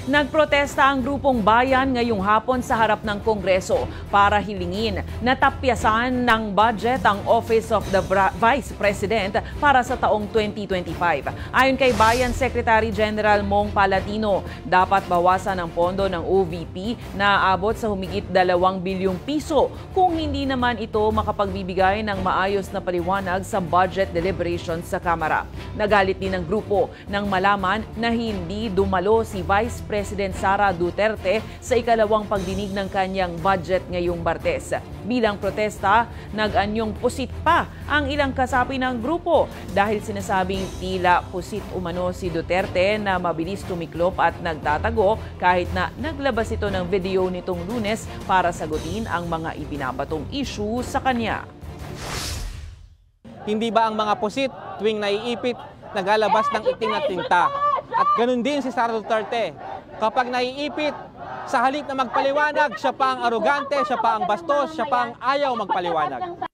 Nagprotesta ang grupong bayan ngayong hapon sa harap ng Kongreso para hilingin na tapyasan ng budget ang Office of the Vice President para sa taong 2025. Ayon kay Bayan Secretary General Mong Palatino, dapat bawasan ang pondo ng OVP na aabot sa humigit 2 bilyong piso kung hindi naman ito makapagbibigay ng maayos na paliwanag sa budget deliberations sa Kamara. Nagalit din ang grupo nang malaman na hindi dumalo si Vice President Sara Duterte sa ikalawang pagdinig ng kanyang budget ngayong Martes. Bilang protesta, nag-anyong pusit pa ang ilang kasapi ng grupo dahil sinasabing tila pusit umano si Duterte na mabilis tumiklop at nagtatago kahit na naglabas ito ng video nitong Lunes para sagutin ang mga ibinabatong issue sa kanya. Hindi ba ang mga pusit tuwing naiipit, naglalabas ng itim na tinta? At ganun din si Sara Duterte. Kapag naiipit, sa halip na magpaliwanag, siya pa ang arogante, siya pa ang bastos, siya pa ang ayaw magpaliwanag.